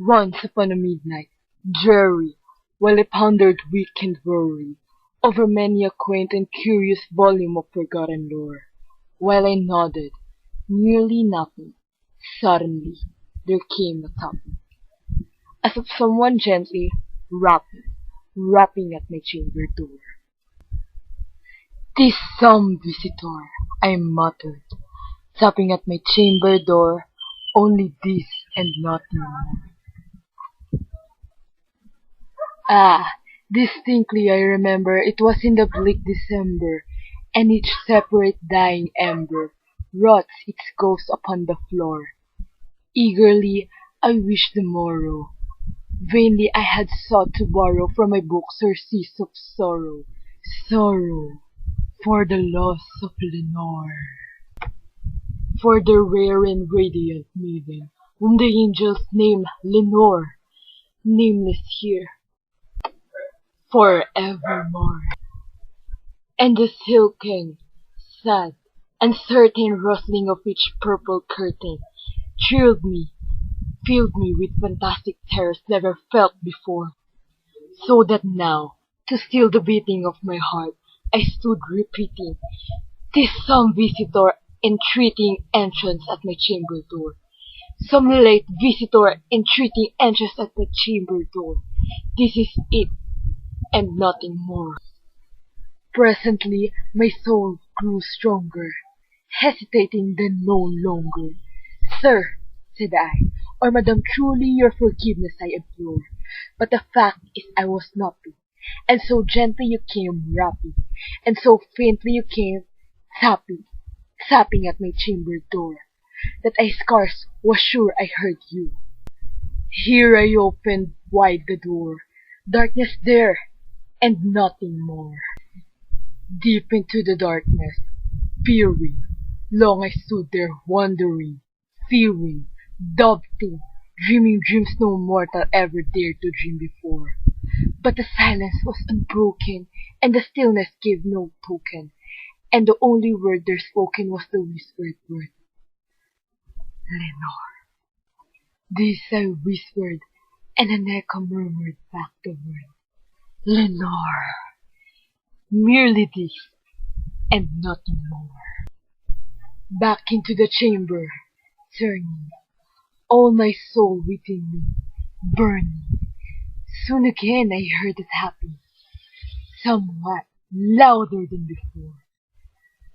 Once upon a midnight, dreary, while I pondered weak and worry over many a quaint and curious volume of forgotten lore, while I nodded, nearly napping, suddenly there came a tapping, as of someone gently rapping at my chamber door. "'Tis some visitor," I muttered, tapping at my chamber door, "only this and nothing more." Ah, distinctly I remember it was in the bleak December, and each separate dying ember rots its ghost upon the floor. Eagerly I wished the morrow. Vainly I had sought to borrow from my book surcease of sorrow, sorrow for the loss of Lenore, for the rare and radiant maiden whom the angels name Lenore, nameless here forevermore. And the silken, sad, uncertain rustling of each purple curtain thrilled me, filled me with fantastic terrors never felt before, so that now, to still the beating of my heart, I stood repeating, "'Tis some visitor entreating entrance at my chamber door, some late visitor entreating entrance at my chamber door. This is it, and nothing more." Presently my soul grew stronger, hesitating then no longer. "Sir," said I, "or madam, truly your forgiveness I implore, but the fact is I was napping, and so gently you came rapping, and so faintly you came tapping at my chamber door, that I scarce was sure I heard you. Here I opened wide the door, darkness there, and nothing more." Deep into the darkness, peering, long I stood there wondering, fearing, doubting, dreaming dreams no mortal ever dared to dream before. But the silence was unbroken, and the stillness gave no token, and the only word there spoken was the whispered word, "Lenore." This I whispered, and an echo murmured back the word, "Lenore." Merely this, and nothing more. Back into the chamber, turning, all my soul within me, burning. Soon again I heard it happen, somewhat louder than before.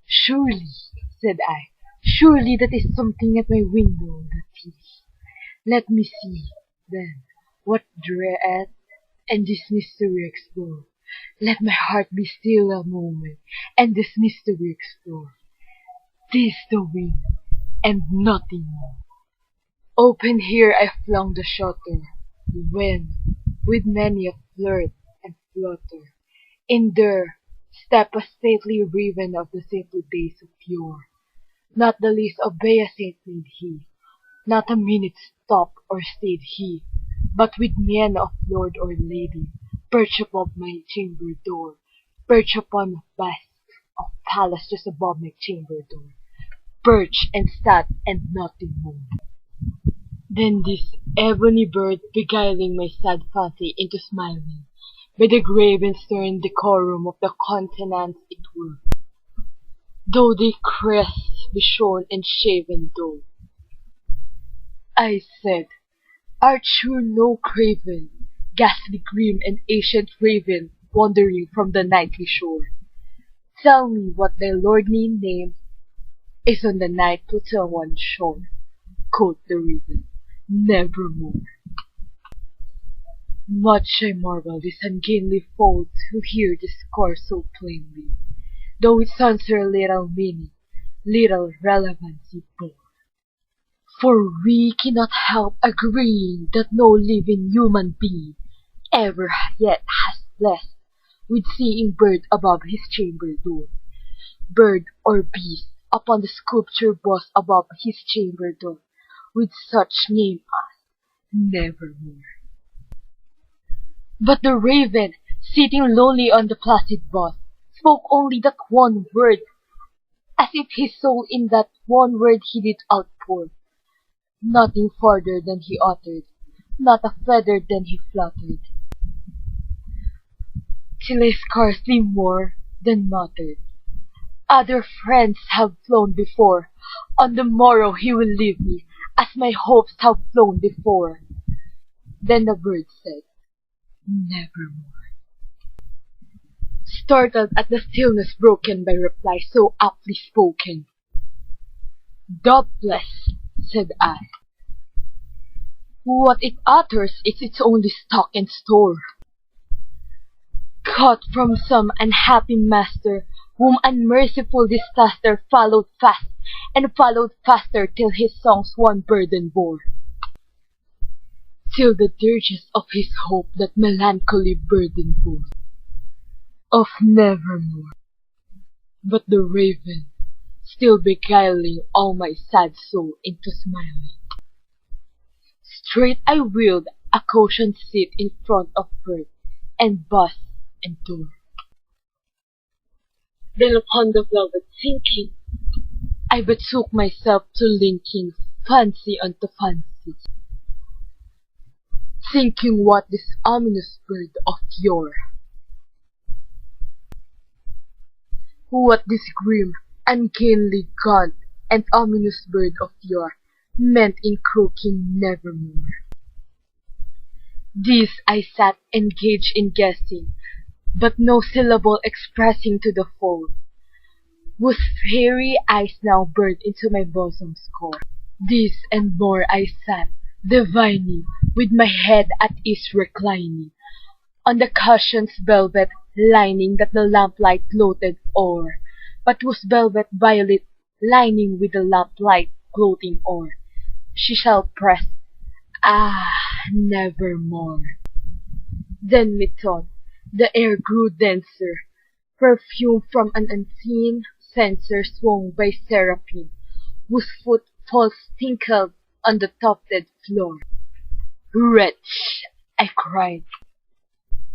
"Surely," said I, "surely that is something at my window, that is. Let me see, then, what dread and this mystery explore. Let my heart be still a moment, and this mystery explore. 'Tis the wind, and nothing more." Open here I flung the shutter, when, with many a flirt and flutter, in there stepped a stately raven of the saintly days of yore. Not the least obeisance made he, not a minute stopped or stayed he, but with mien of lord or lady, perched above my chamber door, perched upon a bask of palace just above my chamber door, perched and sat and nothing more. Then this ebony bird beguiling my sad fancy into smiling, by the grave and stern decorum of the countenance it were, though they crests be shorn and shaven dull. I said, "Art sure no craven, ghastly grim and ancient raven, wandering from the nightly shore? Tell me what thy lordly name is on the night to tell one shone." Quoth the raven, "Nevermore." Much I marvel this ungainly fowl to hear discourse so plainly, though its answer little meaning, little relevancy bore. For we cannot help agreeing that no living human being ever yet has blessed with seeing bird above his chamber door, bird or beast upon the sculpture bust above his chamber door, with such name as Nevermore. But the raven, sitting lowly on the placid bust, spoke only that one word, as if his soul in that one word he did outpour. Nothing farther than he uttered, not a feather then he fluttered, till I scarcely more than muttered, "Other friends have flown before, on the morrow he will leave me, as my hopes have flown before." Then the bird said, "Nevermore." Startled at the stillness broken by reply so aptly spoken, "Doubtless," said I, "what it utters is its only stock and store, caught from some unhappy master, whom unmerciful disaster followed fast, and followed faster, till his songs one burden bore, till the dirges of his hope that melancholy burden bore, of nevermore." But the raven, still beguiling all my sad soul into smiling, straight I wheeled a cushioned seat in front of bird, and bus, and door. Then upon the velvet sinking, I betook myself to linking fancy unto fancy, thinking what this ominous bird of yore, what this grim, ungainly, gaunt, and ominous bird of yore meant in croaking nevermore. This I sat engaged in guessing, but no syllable expressing to the fold, whose fairy eyes now burned into my bosom's core. This and more I sat, divining, with my head at ease reclining, on the cushion's velvet lining that the lamplight gloated o'er, but whose velvet violet lining with the lamplight gloating o'er, she shall press, nevermore. Then methought the air grew denser, perfume from an unseen censer swung by seraphim, whose footfalls tinkled on the tufted floor. "Wretch," I cried,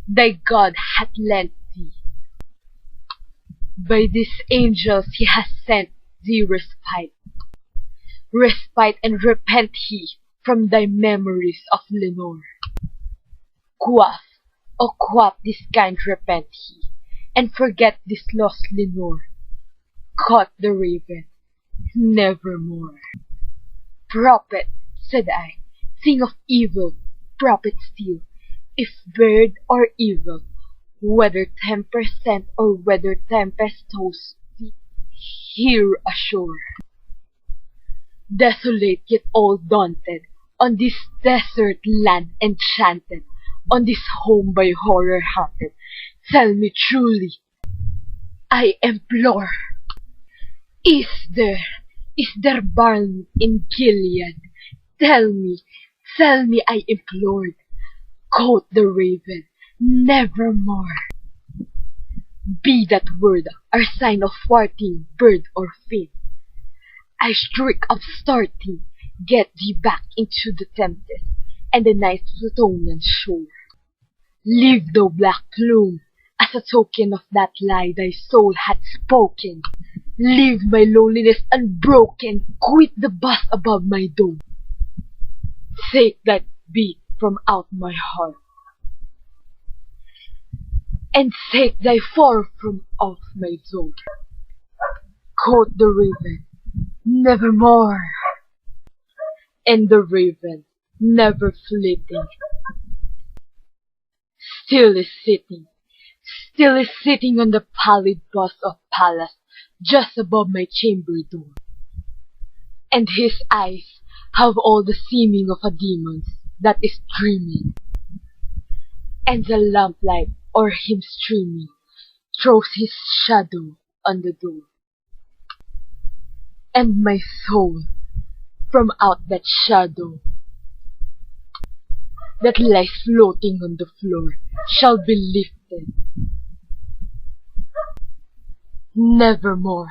"thy God hath lent thee, by these angels he has sent thee respite, and repent he from thy memories of Lenore." Quaff, oh quaff this kind repent he, and forget this lost Lenore. Caught the raven, "Nevermore." "Prophet," said I, "thing of evil, prophet still, if bird or evil, whether tempest sent or whether tempest tossed thee here ashore, desolate yet all daunted, on this desert land enchanted, on this home by horror haunted, tell me truly, I implore, is there balm in Gilead? Tell me, I implored." Quoth the raven, "Nevermore." Be that word our sign of parting, bird or fin, I shriek upstarting, get thee back into the tempest, and the night's Plutonian shore. Leave thou black plume, as a token of that lie thy soul hath spoken. Leave my loneliness unbroken, quit the bust above my dome. Take that beat from out my heart, and take thy form from off my zone. Quoth the raven, "Nevermore." And the raven, never flitting, still is sitting on the pallid bust of Pallas, just above my chamber door. And his eyes have all the seeming of a demon's that is dreaming, and the lamplight o'er him streaming throws his shadow on the door. And my soul, from out that shadow that lies floating on the floor, shall be lifted nevermore.